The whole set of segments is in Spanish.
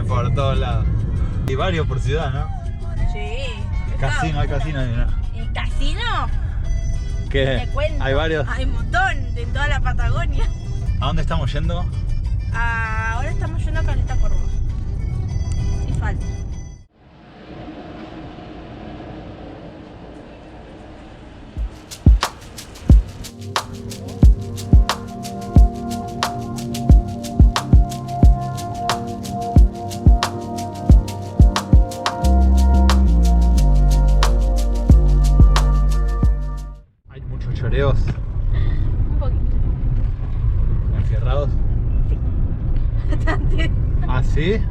Por todos lados. Y varios por ciudad, ¿no? Sí. Casino, hay casino. ¿El casino? ¿Qué? Te cuento. Hay varios. Hay un montón en toda la Patagonia. ¿A dónde estamos yendo? Ahora estamos yendo a Caleta Corvo. Y falta. Hay muchos choreos Un poquito. enfierrados. Bastante. ¿Ah, sí?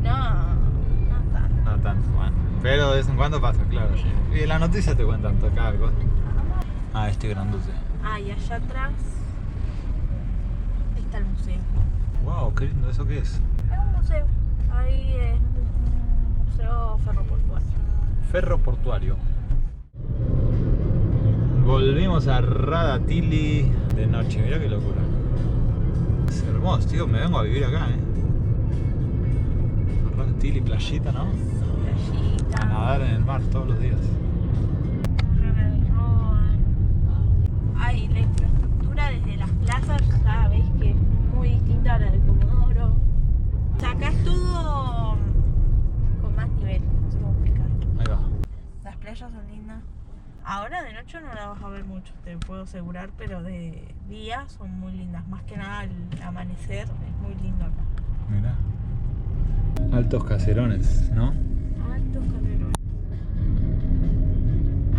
No tanto. No tanto, bueno. Pero de vez en cuando pasa, claro. Sí. Sí. Y en la noticia te cuentan cada cosa. Ah, este grandote. Ah, y allá atrás está el museo. Wow, qué lindo. ¿Eso qué es? Es un museo. Ahí es un museo ferroportuario. Ferro portuario. Volvimos a Radatili de noche. Mirá qué locura. Es hermoso, tío. Me vengo a vivir acá, Radatili, playita, ¿no? A nadar en el mar todos los días. Ay, la infraestructura desde las plazas ya veis que es muy distinta a la de Comodoro. O sea, acá es todo con más nivel, no sé cómo explicar. Ahí va. Las playas son lindas. Ahora de noche no la vas a ver mucho, te puedo asegurar, pero de día son muy lindas. Más que nada el amanecer es muy lindo acá. Mirá. Altos caserones, ¿no? Altos caserones.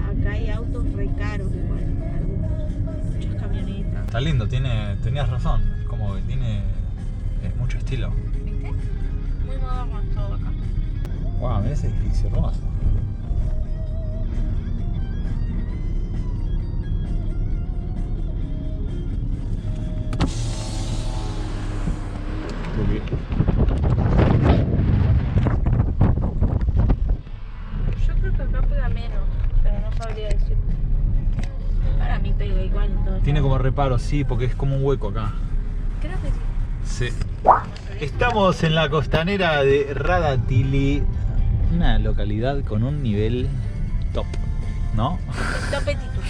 Acá hay autos re caros igual, algunos. Muchas camionetas. Está lindo, tenías razón. Es como que tiene mucho estilo. ¿Viste? Muy moderno es todo acá. Wow, mirá ese edificio hermoso. Yo creo que acá pega menos, pero no sabría decir. Para mí pega igual en todo. Tiene como reparo, sí, porque es como un hueco acá. Creo que sí. Sí. Estamos en la costanera de Radatili, una localidad con un nivel top, ¿no? Topetitud.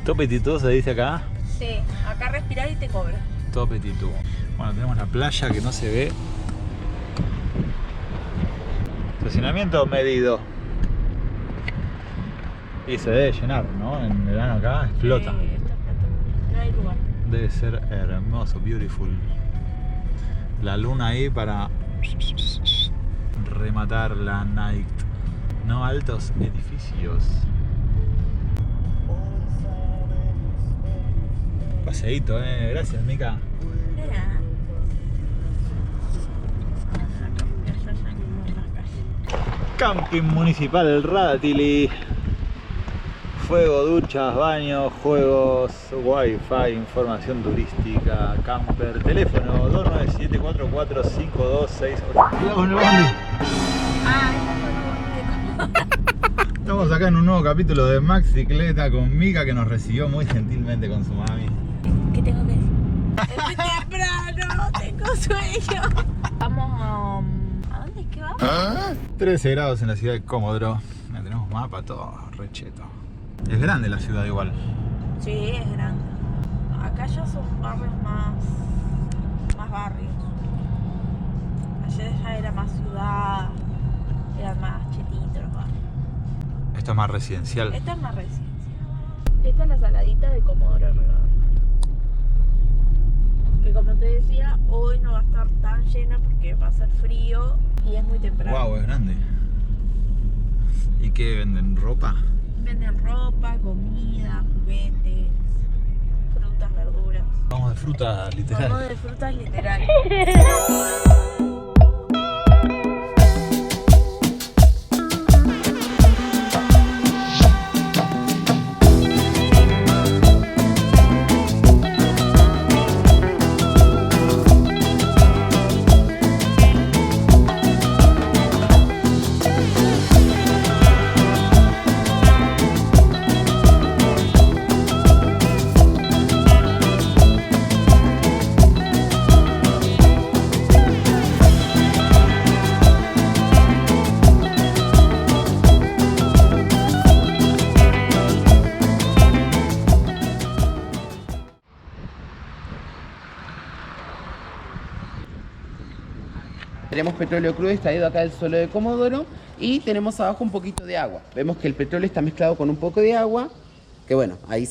Topetitud se dice acá. Sí, acá respirás y te cobra. Topetitud. Bueno, tenemos la playa que no se ve. Estacionamiento medido. Y se debe llenar, ¿no? En verano acá explota. Sí, está explotando. No hay lugar. Debe ser hermoso, beautiful. La luna ahí para rematar la night. No altos edificios. Paseíto, gracias, Mica. Mira. Camping municipal Radatili. Fuego, duchas, baños, juegos, wifi, información turística, camper, teléfono 2974452688. Estamos acá en un nuevo capítulo de Maxicleta con Mica, que nos recibió muy gentilmente con su mami. ¿Qué tengo que decir? Es muy temprano, tengo sueño. Vamos ¿a dónde es que vamos? 13 grados en la ciudad de Comodoro. Ya tenemos mapa, todo recheto. Es grande la ciudad igual. Sí, es grande. Acá ya son barrios más barrios. Ayer ya era más ciudad, eran más chetitos los barrios. Esto es más residencial. Esta es más residencia. Esta es la saladita de Comodoro Rivadavia. Que como te decía, hoy no va a estar tan llena porque va a ser frío y es muy temprano. Wow, es grande. ¿Y qué venden? ¿Ropa? Venden ropa, comida, juguetes, frutas, verduras. Vamos de fruta literal. Vamos de frutas literal. tenemos petróleo crudo extraído acá del suelo de Comodoro y tenemos abajo un poquito de agua. Vemos que el petróleo está mezclado con un poco de agua, que bueno, ahí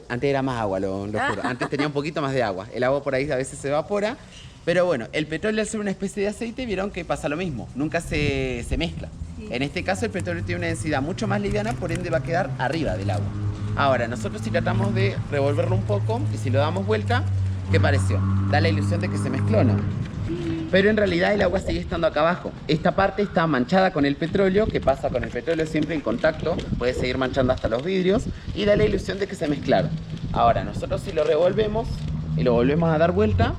antes era más agua, lo juro. Antes tenía un poquito más de agua. El agua por ahí a veces se evapora, pero bueno, el petróleo al ser una especie de aceite, vieron que pasa lo mismo, nunca se mezcla. Sí. En este caso el petróleo tiene una densidad mucho más liviana, por ende va a quedar arriba del agua. Ahora, nosotros si tratamos de revolverlo un poco y si lo damos vuelta, ¿qué pareció? Da la ilusión de que se mezcló, ¿no? Pero en realidad el agua sigue estando acá abajo. Esta parte está manchada con el petróleo. ¿Qué pasa con el petróleo? Siempre en contacto, puede seguir manchando hasta los vidrios y da la ilusión de que se mezclaron. Ahora, nosotros si lo revolvemos y lo volvemos a dar vuelta,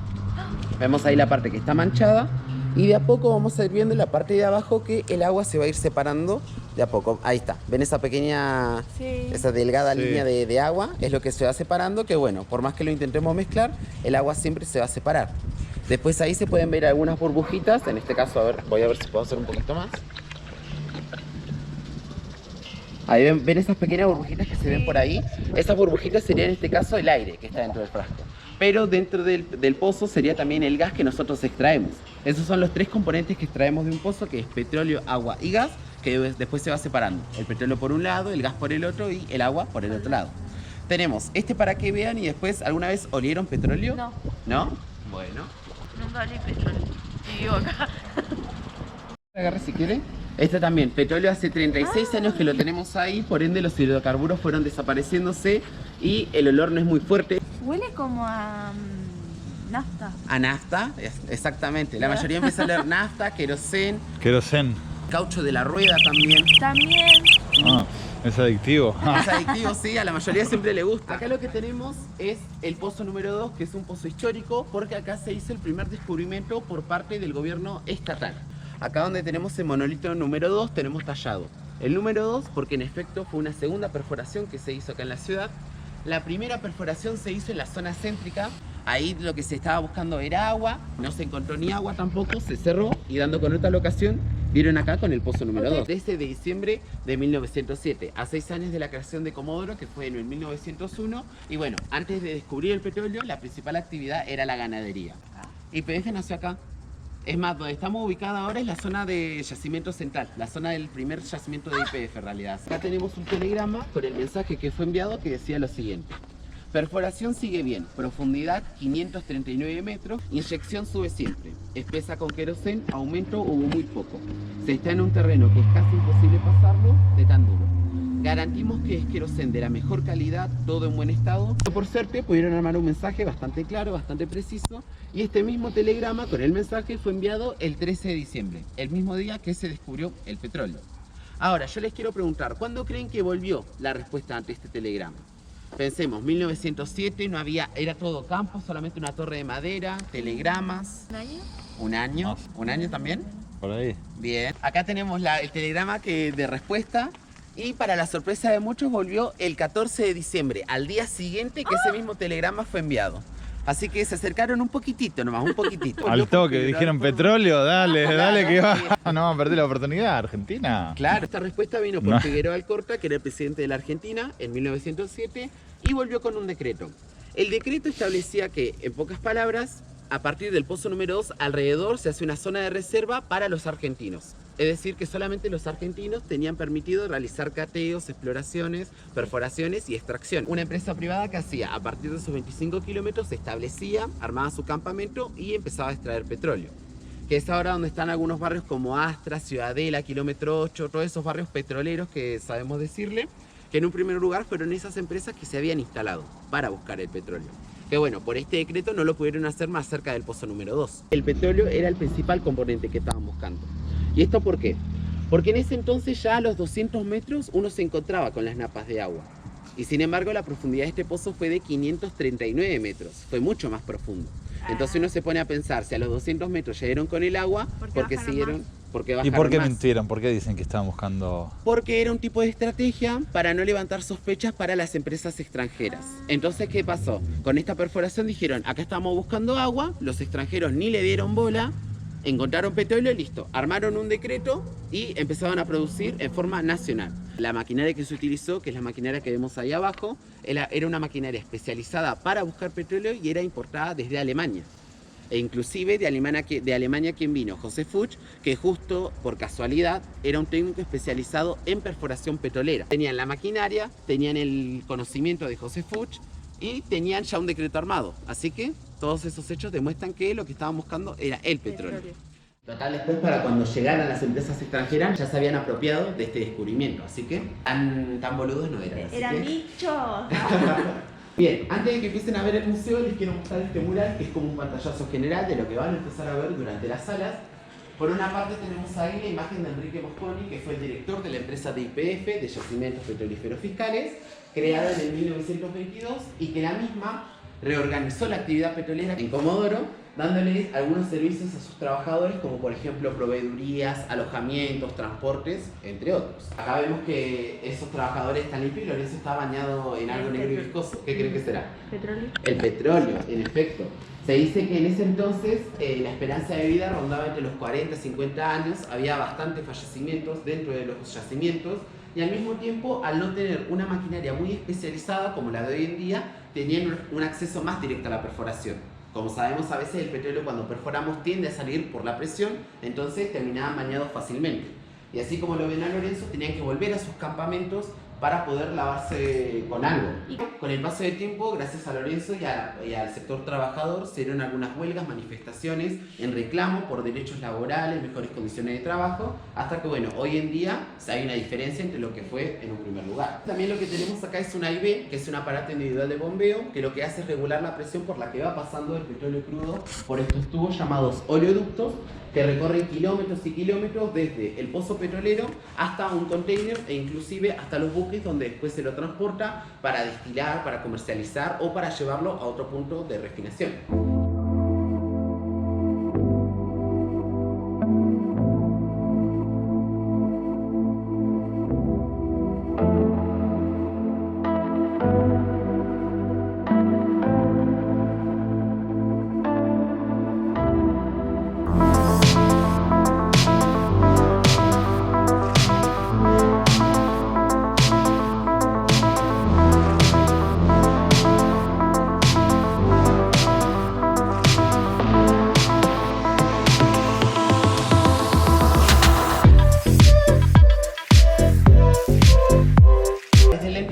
vemos ahí la parte que está manchada y de a poco vamos a ir viendo en la parte de abajo que el agua se va a ir separando de a poco. Ahí está, ven esa pequeña, esa delgada línea de agua, es lo que se va separando, que bueno, por más que lo intentemos mezclar, el agua siempre se va a separar. Después ahí se pueden ver algunas burbujitas, en este caso, a ver, voy a ver si puedo hacer un poquito más. Ahí ven esas pequeñas burbujitas que se ven por ahí. Esas burbujitas serían en este caso el aire que está dentro del frasco. Pero dentro del pozo sería también el gas que nosotros extraemos. Esos son los tres componentes que extraemos de un pozo, que es petróleo, agua y gas, que después se va separando. El petróleo por un lado, el gas por el otro y el agua por el otro lado. Tenemos este para que vean y después, ¿alguna vez olieron petróleo? No. ¿No? Bueno. Nunca olí petróleo. Y vivo acá. Agarre si quiere. Este también, petróleo hace 36 años que lo tenemos ahí, por ende los hidrocarburos fueron desapareciéndose y el olor no es muy fuerte. Huele como a nafta. A nafta, exactamente. La mayoría empieza a oler nafta, querosén. Querosén. Caucho de la rueda también. También. Ah, es adictivo. Es adictivo, sí, a la mayoría siempre le gusta. Acá lo que tenemos es el pozo número 2, que es un pozo histórico, porque acá se hizo el primer descubrimiento por parte del gobierno estatal. Acá donde tenemos el monolito número 2 tenemos tallado el número 2 porque en efecto fue una segunda perforación que se hizo acá en la ciudad. La primera perforación se hizo en la zona céntrica. Ahí lo que se estaba buscando era agua, no se encontró ni agua tampoco, se cerró y dando con otra locación, vieron acá con el pozo número 2. Desde diciembre de 1907, a 6 años de la creación de Comodoro, que fue en el 1901. Y bueno, antes de descubrir el petróleo, la principal actividad era la ganadería. YPF nació acá. Es más, donde estamos ubicados ahora es la zona de yacimiento central, la zona del primer yacimiento de YPF en realidad. Acá tenemos un telegrama con el mensaje que fue enviado que decía lo siguiente. Perforación sigue bien, profundidad 539 metros, inyección sube siempre, espesa con querosén, aumento hubo muy poco. Se está en un terreno que es casi imposible pasarlo de tan duro. Garantimos que es querosén de la mejor calidad, todo en buen estado. Por suerte pudieron armar un mensaje bastante claro, bastante preciso, y este mismo telegrama con el mensaje fue enviado el 13 de diciembre, el mismo día que se descubrió el petróleo. Ahora, yo les quiero preguntar, ¿cuándo creen que volvió la respuesta ante este telegrama? Pensemos, 1907 no había, era todo campo, solamente una torre de madera, telegramas. ¿Un año? ¿Un año? ¿Un año también? Por ahí. Bien. Acá tenemos el telegrama de respuesta. Y para la sorpresa de muchos volvió el 14 de diciembre, al día siguiente que ese mismo telegrama fue enviado. Así que se acercaron un poquitito nomás, un poquitito. Al toque, dijeron petróleo, dale que va. No vamos a perder la oportunidad, Argentina. Claro, esta respuesta vino por Figueroa Alcorta, que era el presidente de la Argentina en 1907, y volvió con un decreto. El decreto establecía que, en pocas palabras, a partir del pozo número 2, alrededor se hace una zona de reserva para los argentinos. Es decir, que solamente los argentinos tenían permitido realizar cateos, exploraciones, perforaciones y extracción. Una empresa privada que hacía, a partir de esos 25 kilómetros, se establecía, armaba su campamento y empezaba a extraer petróleo. Que es ahora donde están algunos barrios como Astra, Ciudadela, Kilómetro 8, todos esos barrios petroleros que sabemos decirle, que en un primer lugar fueron esas empresas que se habían instalado para buscar el petróleo. Que bueno, por este decreto no lo pudieron hacer más cerca del pozo número 2. El petróleo era el principal componente que estaban buscando. ¿Y esto por qué? Porque en ese entonces ya a los 200 metros uno se encontraba con las napas de agua. Y sin embargo la profundidad de este pozo fue de 539 metros, fue mucho más profundo. Entonces uno se pone a pensar, si a los 200 metros ya dieron con el agua, ¿por qué siguieron? ¿Y por qué mintieron? ¿Por qué dicen que estaban buscando...? Porque era un tipo de estrategia para no levantar sospechas para las empresas extranjeras. Entonces, ¿qué pasó? Con esta perforación dijeron, acá estamos buscando agua, los extranjeros ni le dieron bola, encontraron petróleo y listo. Armaron un decreto y empezaban a producir en forma nacional. La maquinaria que se utilizó, que es la maquinaria que vemos ahí abajo, era una maquinaria especializada para buscar petróleo y era importada desde Alemania. E inclusive de Alemania quien vino, José Fuchs, que justo por casualidad era un técnico especializado en perforación petrolera. Tenían la maquinaria, tenían el conocimiento de José Fuchs y tenían ya un decreto armado. Así que todos esos hechos demuestran que lo que estaban buscando era el petróleo. Total, después para cuando llegaran las empresas extranjeras ya se habían apropiado de este descubrimiento. Así que tan boludos no eran. Eran bichos. Bien, antes de que empiecen a ver el museo, les quiero mostrar este mural, que es como un pantallazo general de lo que van a empezar a ver durante las salas. Por una parte tenemos ahí la imagen de Enrique Mosconi, que fue el director de la empresa de YPF, de Yacimientos Petrolíferos Fiscales, creada en el 1922 y que la misma reorganizó la actividad petrolera en Comodoro, dándoles algunos servicios a sus trabajadores, como por ejemplo proveedurías, alojamientos, transportes, entre otros. Acá vemos que esos trabajadores están limpios y Lorenzo está bañado en algo negro y viscoso. ¿Qué creen que será? Petróleo. El petróleo, en efecto. Se dice que en ese entonces la esperanza de vida rondaba entre los 40 y 50 años, había bastantes fallecimientos dentro de los yacimientos y al mismo tiempo, al no tener una maquinaria muy especializada como la de hoy en día, tenían un acceso más directo a la perforación. Como sabemos, a veces el petróleo cuando perforamos tiende a salir por la presión, entonces terminaban bañados fácilmente. Y así como lo ven a Lorenzo, tenían que volver a sus campamentos para poder lavarse con algo. Y con el paso del tiempo, gracias a Lorenzo y al sector trabajador, se dieron algunas huelgas, manifestaciones en reclamo por derechos laborales, mejores condiciones de trabajo, hasta que, bueno, hoy en día hay una diferencia entre lo que fue en un primer lugar. También lo que tenemos acá es un AIB, que es un aparato individual de bombeo, que lo que hace es regular la presión por la que va pasando el petróleo crudo por estos tubos llamados oleoductos, que recorren kilómetros y kilómetros desde el pozo petrolero hasta un container e inclusive hasta los buques donde después se lo transporta para destilar, para comercializar o para llevarlo a otro punto de refinación.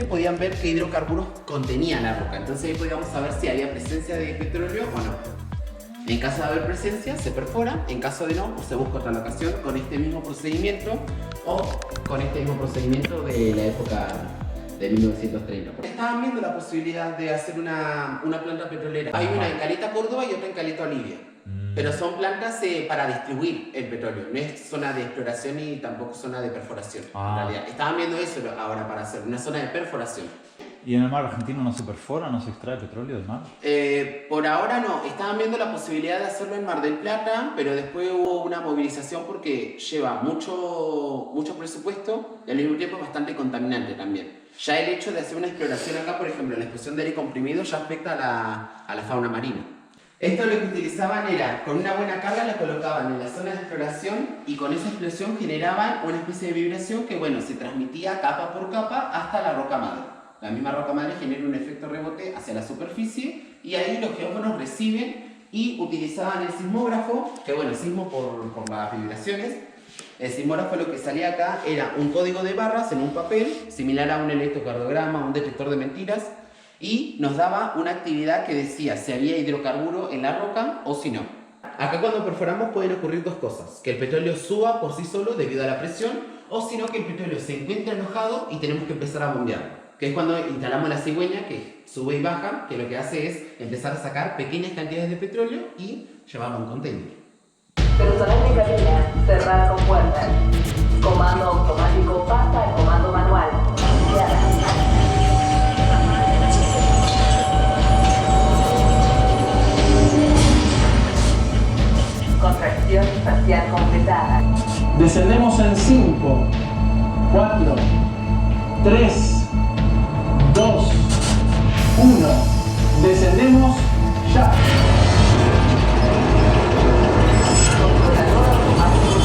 Podían ver qué hidrocarburos contenía la roca, entonces ahí podíamos saber si había presencia de petróleo o no. En caso de haber presencia, se perfora, en caso de no, pues se busca otra locación con este mismo procedimiento o con este mismo procedimiento de la época de 1930. Estaban viendo la posibilidad de hacer una planta petrolera. Hay una en Caleta, Córdoba y otra en Caleta, Olivia. Pero son plantas para distribuir el petróleo, no es zona de exploración y tampoco zona de perforación. En realidad, estaban viendo eso ahora para hacer una zona de perforación. ¿Y en el mar argentino no se perfora, no se extrae petróleo del mar? Por ahora no, estaban viendo la posibilidad de hacerlo en Mar del Plata, pero después hubo una movilización porque lleva mucho presupuesto y al mismo tiempo es bastante contaminante también. Ya el hecho de hacer una exploración acá, por ejemplo, la explosión de aire comprimido ya afecta a la fauna marina. Esto lo que utilizaban era, con una buena carga la colocaban en la zona de exploración y con esa explosión generaban una especie de vibración que, bueno, se transmitía capa por capa hasta la roca madre. La misma roca madre genera un efecto rebote hacia la superficie y ahí los geófonos reciben y utilizaban el sismógrafo, que bueno, el sismo por las vibraciones. El sismógrafo, lo que salía acá era un código de barras en un papel, similar a un electrocardiograma, un detector de mentiras, y nos daba una actividad que decía si había hidrocarburo en la roca o si no. Acá cuando perforamos pueden ocurrir dos cosas: que el petróleo suba por sí solo debido a la presión, o si no que el petróleo se encuentre enojado y tenemos que empezar a bombearlo, que es cuando instalamos la cigüeña que sube y baja, que lo que hace es empezar a sacar pequeñas cantidades de petróleo y llevarlo a un container. Personal de cabina, cerrar con puertas. Comando automático pasa al comando manual. Contracción espacial completada. Descendemos en 5, 4, 3, 2, 1. Descendemos ya. Controlador automático.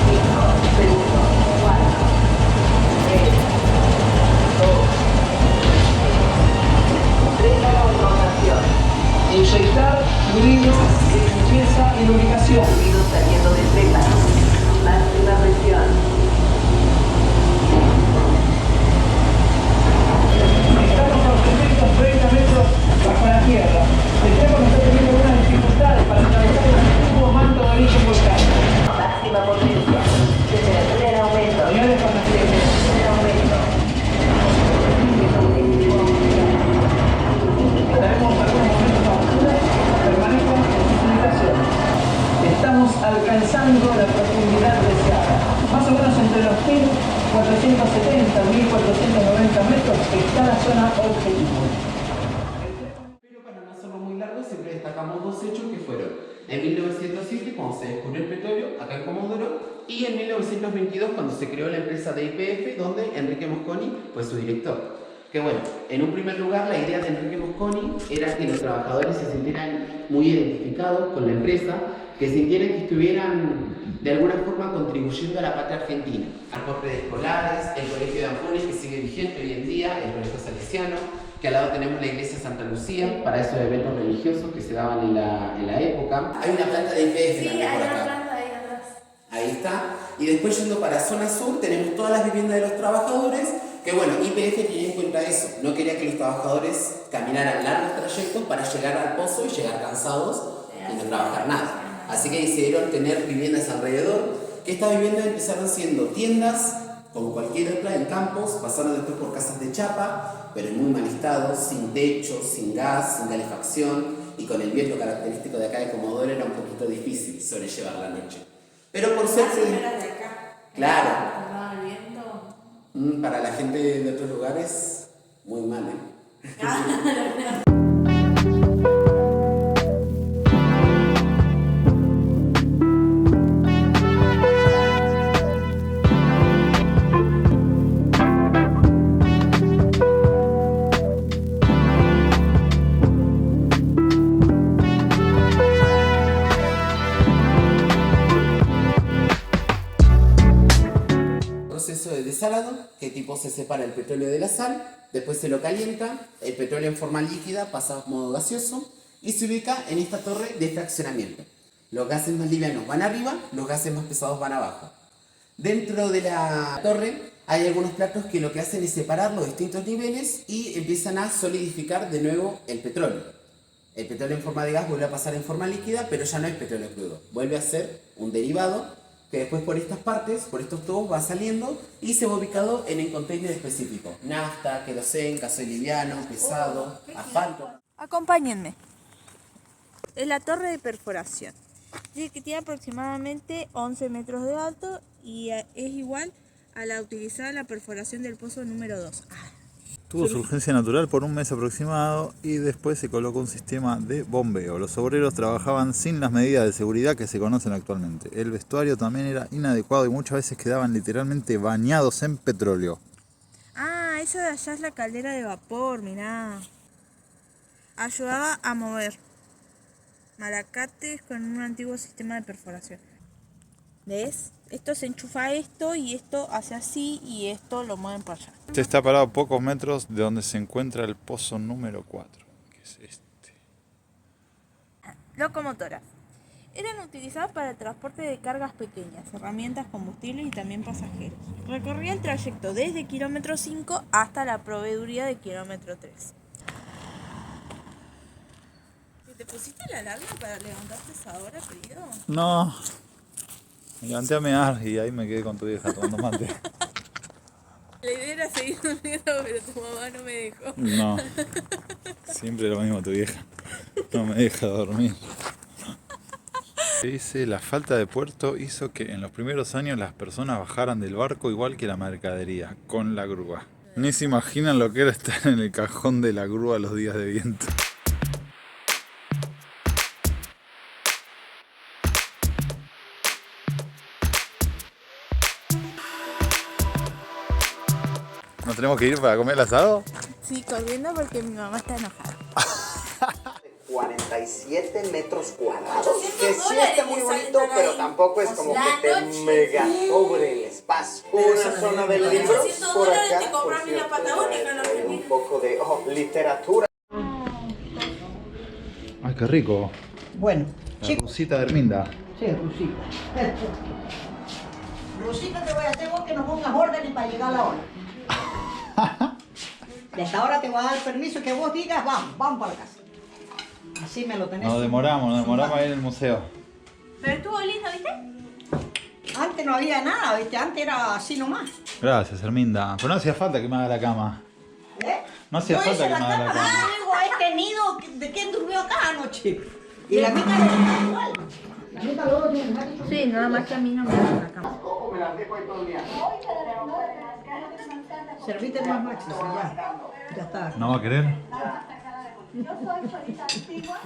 5 segundos. 4, 3, 2, 3 a 1. en ubicación. Fluidos saliendo del témpano. Máxima presión. Estamos a 830 metros bajo la tierra. El tren está teniendo algunas dificultades para atravesar el antiguo manto de origen volcánico. Máxima potencia. Temperatura en aumento. Señores pasajeros, Temperatura en aumento. daremos algunos momentos a oscuras. Permanezcan en su ubicación. Estamos alcanzando la profundidad deseada. Más o menos entre los 1470 y 1490 metros está la zona objetivo. Pero para no hacerlo muy largo, siempre destacamos dos hechos que fueron en 1907, cuando se descubrió el petróleo acá en Comodoro, y en 1922, cuando se creó la empresa de YPF, donde Enrique Mosconi fue su director. Que bueno, en un primer lugar, la idea de Enrique Mosconi era que los trabajadores se sintieran muy identificados con la empresa, que sintieran que estuvieran de alguna forma contribuyendo a la patria argentina. Transporte de escolares, el colegio de Ampones, que sigue vigente hoy en día, el colegio salesiano, que al lado tenemos la iglesia Santa Lucía, para esos eventos religiosos que se daban en la época. Hay una planta de YPF también por acá. Ahí está. Y después yendo para zona sur tenemos todas las viviendas de los trabajadores, que bueno, YPF tenía en cuenta eso, no quería que los trabajadores caminaran largos trayectos para llegar al pozo y llegar cansados y no trabajar nada. Así que decidieron tener viviendas alrededor, que estas viviendas empezaron siendo tiendas, como cualquier otra, en campos, pasaron después por casas de chapa, pero en muy mal estado, sin techo, sin gas, sin calefacción, y con el viento característico de acá de Comodoro era un poquito difícil sobrellevar la noche. Pero por suerte... Claro. Para la gente de otros lugares, muy mal, ¿eh? Proceso de desalado, que tipo se separa el petróleo de la sal, después se lo calienta, el petróleo en forma líquida pasa a modo gaseoso y se ubica en esta torre de fraccionamiento. Los gases más livianos van arriba, los gases más pesados van abajo. Dentro de la torre hay algunos platos que lo que hacen es separar los distintos niveles y empiezan a solidificar de nuevo el petróleo. El petróleo en forma de gas vuelve a pasar en forma líquida, pero ya no es petróleo crudo, vuelve a ser un derivado que después por estas partes, por estos tubos va saliendo y se va ubicado en el container específico. Nafta, querosén, gasoil liviano, pesado, asfalto. Acompáñenme. Es la torre de perforación. Dice que tiene aproximadamente 11 metros de alto y es igual a la utilizada en la perforación del pozo número 2. Tuvo su urgencia natural por un mes aproximado y después se colocó un sistema de bombeo. Los obreros trabajaban sin las medidas de seguridad que se conocen actualmente. El vestuario también era inadecuado y muchas veces quedaban literalmente bañados en petróleo. Ah, esa de allá es la caldera de vapor, mirá. Ayudaba a mover malacates con un antiguo sistema de perforación. ¿Ves? Esto se enchufa a esto y esto hace así y esto lo mueven para allá. Este está parado a pocos metros de donde se encuentra el pozo número 4, que es este. Locomotoras. Eran utilizadas para el transporte de cargas pequeñas, herramientas, combustible y también pasajeros. Recorría el trayecto desde kilómetro 5 hasta la proveeduría de kilómetro 3. ¿Te pusiste la alarma para levantarte esa hora, querido? No, me levanté a mear y ahí me quedé con tu vieja tomando mate. La idea era seguir durmiendo, pero tu mamá no me dejó. No, siempre lo mismo tu vieja, no me deja dormir. Dice, la falta de puerto hizo que en los primeros años las personas bajaran del barco igual que la mercadería, con la grúa. Ni se imaginan lo que era estar en el cajón de la grúa los días de viento. ¿Nos tenemos que ir para comer el asado? Sí, corriendo porque mi mamá está enojada. 47 metros cuadrados. Que sí está muy bonito, pero tampoco es como que te mega sobre el espacio. Una zona del libro por acá, por cierto, un poco de literatura. Ay, qué rico. Bueno, La Chico. Rusita de Herminda. Sí, Rusita. Rusita, te voy a hacer vos que nos pongas órdenes para llegar a la hora. De esta hora te voy a dar permiso que vos digas, vamos para la casa. Así me lo tenés. Nos demoramos ahí en el museo. Pero estuvo lindo, ¿viste? Antes no había nada, ¿viste? Antes era así nomás. Gracias, Herminda. Pero no hacía falta que me haga la cama. ¿Eh? No hacía Yo falta hice que me haga la cama. Ah, digo, este nido, ¿de quién durmió acá anoche? Y la mica lo igual. La mica lo otro, me ha dicho. Sí, nada más que a mí no me da la cama. Coco me las dejo ahí todo el día. Servite más Maxi, ya. Ya está. ¿No va a querer? Yo soy solita antigua.